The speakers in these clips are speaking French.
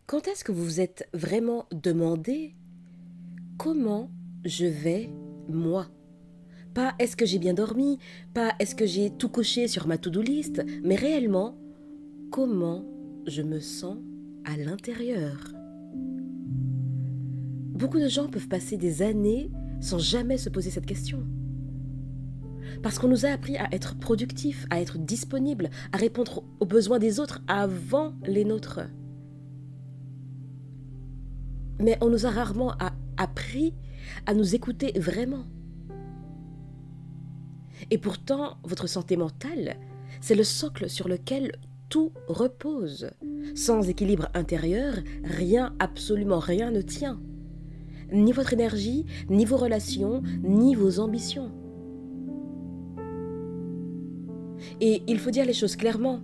Quand est-ce que vous vous êtes vraiment demandé comment je vais moi? Pas est-ce que j'ai bien dormi, pas est-ce que j'ai tout coché sur ma to-do list, mais réellement comment je me sens à l'intérieur. Beaucoup de gens peuvent passer des années sans jamais se poser cette question. Parce qu'on nous a appris à être productifs, à être disponibles, à répondre aux besoins des autres avant les nôtres. Mais on nous a rarement appris à nous écouter vraiment. Et pourtant, votre santé mentale, c'est le socle sur lequel tout repose. Sans équilibre intérieur, rien, absolument rien ne tient. Ni votre énergie, ni vos relations, ni vos ambitions. Et il faut dire les choses clairement.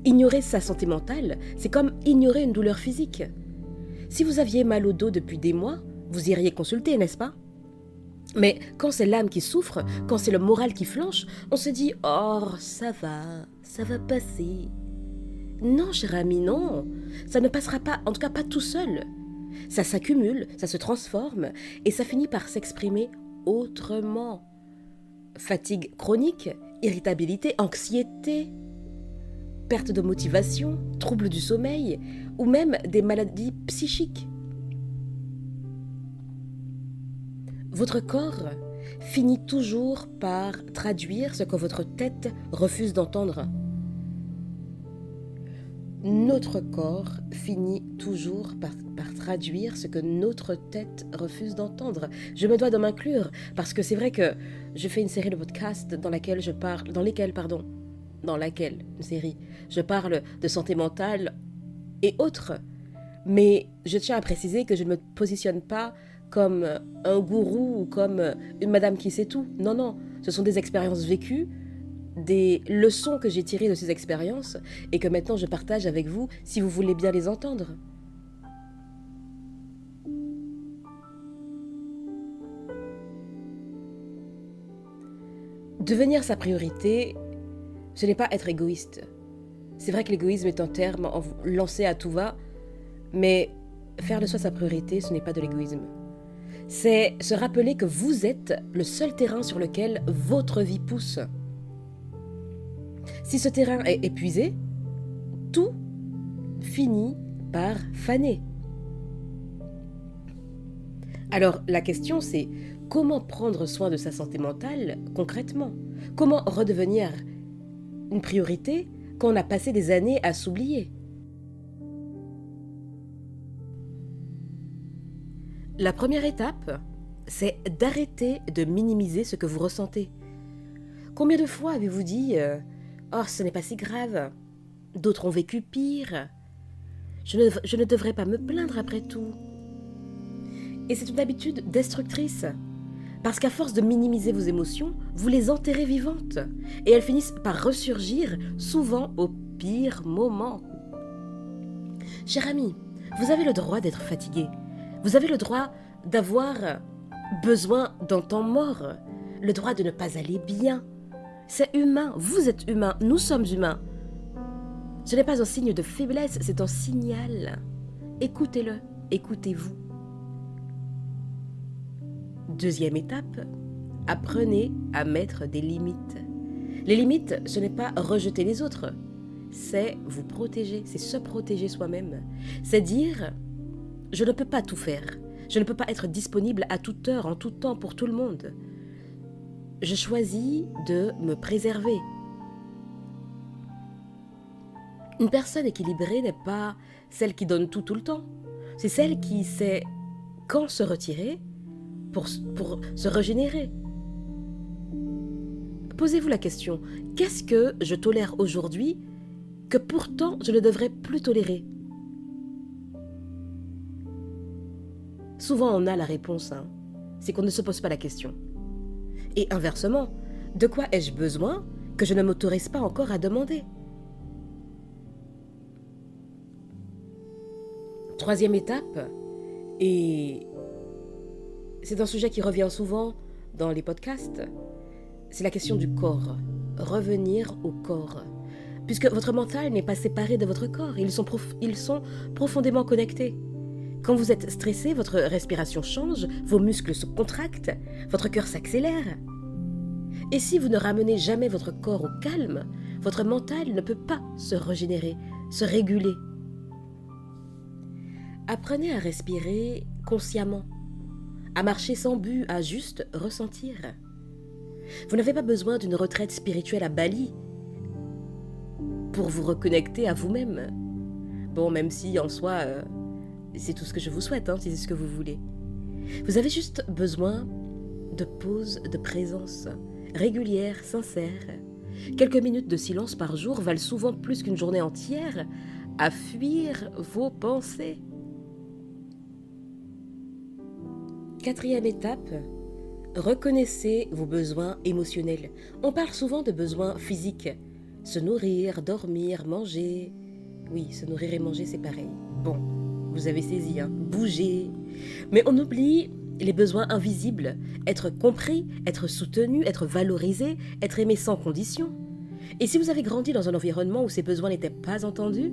Ignorer sa santé mentale, c'est comme ignorer une douleur physique. Si vous aviez mal au dos depuis des mois, vous iriez consulter, n'est-ce pas? Mais quand c'est l'âme qui souffre, quand c'est le moral qui flanche, on se dit « Oh, ça va passer ». Non, cher ami, non. Ça ne passera pas, en tout cas pas tout seul. Ça s'accumule, ça se transforme et ça finit par s'exprimer autrement. Fatigue chronique, irritabilité, anxiété, perte de motivation, troubles du sommeil ou même des maladies psychiques. Votre corps finit toujours par traduire ce que votre tête refuse d'entendre. Notre corps finit toujours par traduire ce que notre tête refuse d'entendre. Je me dois de m'inclure parce que c'est vrai que je fais une série de podcasts dans laquelle je parle de santé mentale et autres. Mais je tiens à préciser que je ne me positionne pas comme un gourou ou comme une madame qui sait tout. Non, non, ce sont des expériences vécues, des leçons que j'ai tirées de ces expériences et que maintenant je partage avec vous si vous voulez bien les entendre. Devenir sa priorité, ce n'est pas être égoïste. C'est vrai que l'égoïsme est un terme lancé à tout va, mais faire de soi sa priorité, ce n'est pas de l'égoïsme. C'est se rappeler que vous êtes le seul terrain sur lequel votre vie pousse. Si ce terrain est épuisé, tout finit par faner. Alors la question c'est comment prendre soin de sa santé mentale concrètement? Comment redevenir une priorité quand on a passé des années à s'oublier? La première étape, c'est d'arrêter de minimiser ce que vous ressentez. Combien de fois avez-vous dit « Oh, ce n'est pas si grave, d'autres ont vécu pire, je ne devrais pas me plaindre après tout ». Et c'est une habitude destructrice, parce qu'à force de minimiser vos émotions, vous les enterrez vivantes, et elles finissent par ressurgir, souvent au pire moment. Cher ami, vous avez le droit d'être fatigué. Vous avez le droit d'avoir besoin d'un temps mort, le droit de ne pas aller bien. C'est humain, vous êtes humain, nous sommes humains. Ce n'est pas un signe de faiblesse, c'est un signal. Écoutez-le, écoutez-vous. Deuxième étape, apprenez à mettre des limites. Les limites, ce n'est pas rejeter les autres, c'est vous protéger, c'est se protéger soi-même. C'est dire je ne peux pas tout faire. Je ne peux pas être disponible à toute heure, en tout temps, pour tout le monde. Je choisis de me préserver. Une personne équilibrée n'est pas celle qui donne tout le temps. C'est celle qui sait quand se retirer pour se régénérer. Posez-vous la question, qu'est-ce que je tolère aujourd'hui que pourtant je ne devrais plus tolérer? Souvent, on a la réponse, c'est qu'on ne se pose pas la question. Et inversement, de quoi ai-je besoin que je ne m'autorise pas encore à demander? Troisième étape, et c'est un sujet qui revient souvent dans les podcasts, c'est la question du corps. Revenir au corps. puisque votre mental n'est pas séparé de votre corps, ils sont profondément connectés. Quand vous êtes stressé, votre respiration change, vos muscles se contractent, votre cœur s'accélère. Et si vous ne ramenez jamais votre corps au calme, votre mental ne peut pas se régénérer, se réguler. Apprenez à respirer consciemment, à marcher sans but, à juste ressentir. Vous n'avez pas besoin d'une retraite spirituelle à Bali pour vous reconnecter à vous-même. Bon, même si en soi, c'est tout ce que je vous souhaite, si c'est ce que vous voulez. Vous avez juste besoin de pause, de présence, régulière, sincère. Quelques minutes de silence par jour valent souvent plus qu'une journée entière à fuir vos pensées. 4e étape, reconnaissez vos besoins émotionnels. On parle souvent de besoins physiques. Se nourrir, dormir, manger. Oui, se nourrir et manger, c'est pareil. Bon, vous avez saisi, bouger. Mais on oublie les besoins invisibles. Être compris, être soutenu, être valorisé, être aimé sans condition. Et si vous avez grandi dans un environnement où ces besoins n'étaient pas entendus,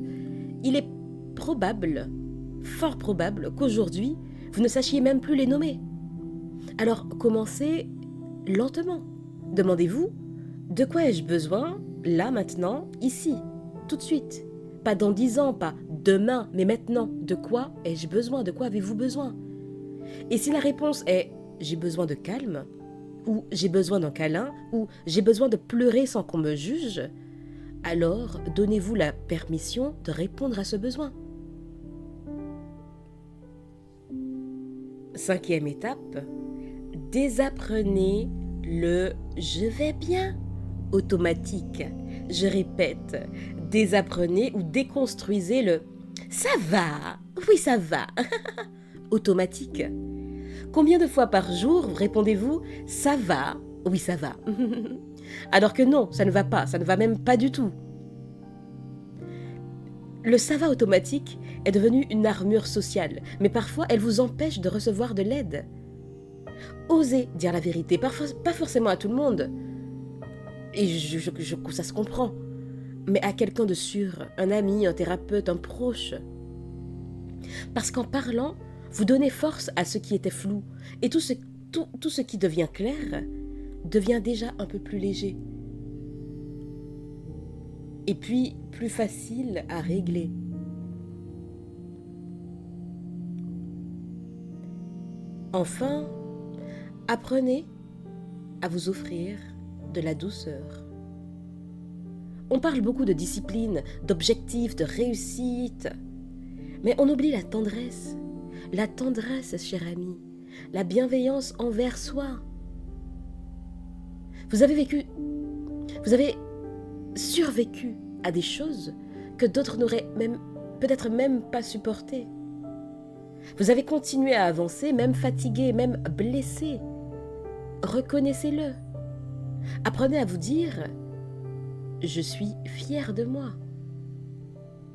il est probable, fort probable, qu'aujourd'hui, vous ne sachiez même plus les nommer. Alors, commencez lentement. Demandez-vous, de quoi ai-je besoin, là, maintenant, ici, tout de suite? Pas dans 10 ans, pas demain, mais maintenant. De quoi ai-je besoin? De quoi avez-vous besoin? Et si la réponse est « j'ai besoin de calme » ou « j'ai besoin d'un câlin » ou « j'ai besoin de pleurer sans qu'on me juge », alors donnez-vous la permission de répondre à ce besoin. 5e étape, désapprenez le « je vais bien » automatique. Je répète, désapprenez ou déconstruisez le « ça va, oui ça va » automatique. Combien de fois par jour répondez-vous « ça va, oui ça va » alors que non, ça ne va pas, ça ne va même pas du tout. Le « ça va » automatique est devenu une armure sociale, mais parfois elle vous empêche de recevoir de l'aide. Osez dire la vérité, pas forcément à tout le monde, et ça se comprend, mais à quelqu'un de sûr, un ami, un thérapeute, un proche. Parce qu'en parlant, vous donnez force à ce qui était flou, et tout ce qui devient clair devient déjà un peu plus léger. Et puis, plus facile à régler. Enfin, apprenez à vous offrir de la douceur. On parle beaucoup de discipline, d'objectifs, de réussite, mais on oublie la tendresse. La tendresse, cher ami, la bienveillance envers soi. Vous avez survécu à des choses que d'autres n'auraient peut-être même pas supportées. Vous avez continué à avancer, même fatigué, même blessé. Reconnaissez-le. Apprenez à vous dire « Je suis fier de moi ».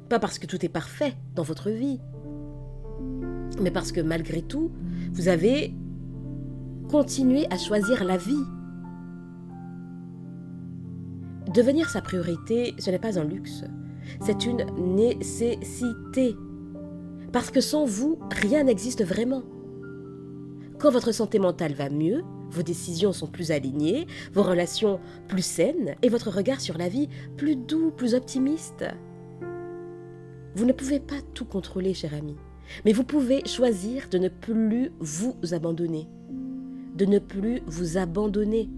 Pas parce que tout est parfait dans votre vie, mais parce que malgré tout, vous avez continué à choisir la vie. Devenir sa priorité, ce n'est pas un luxe, c'est une nécessité. Parce que sans vous, rien n'existe vraiment. Quand votre santé mentale va mieux, vos décisions sont plus alignées, vos relations plus saines et votre regard sur la vie plus doux, plus optimiste. Vous ne pouvez pas tout contrôler, cher ami, mais vous pouvez choisir de ne plus vous abandonner. De ne plus vous abandonner.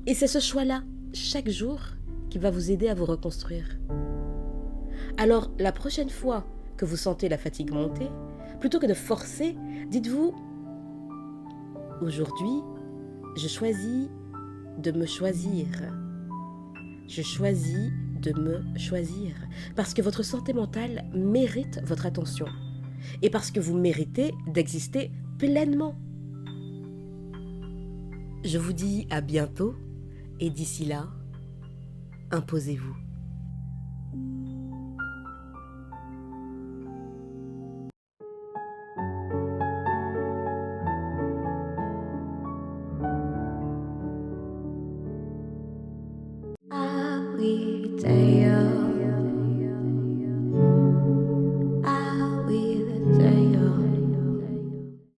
Et c'est ce choix-là, chaque jour, qui va vous aider à vous reconstruire. Alors, la prochaine fois que vous sentez la fatigue monter, plutôt que de forcer, dites-vous « Aujourd'hui, je choisis de me choisir. Je choisis de me choisir. » Parce que votre santé mentale mérite votre attention. Et parce que vous méritez d'exister pleinement. Je vous dis à bientôt, et d'ici là, imposez-vous.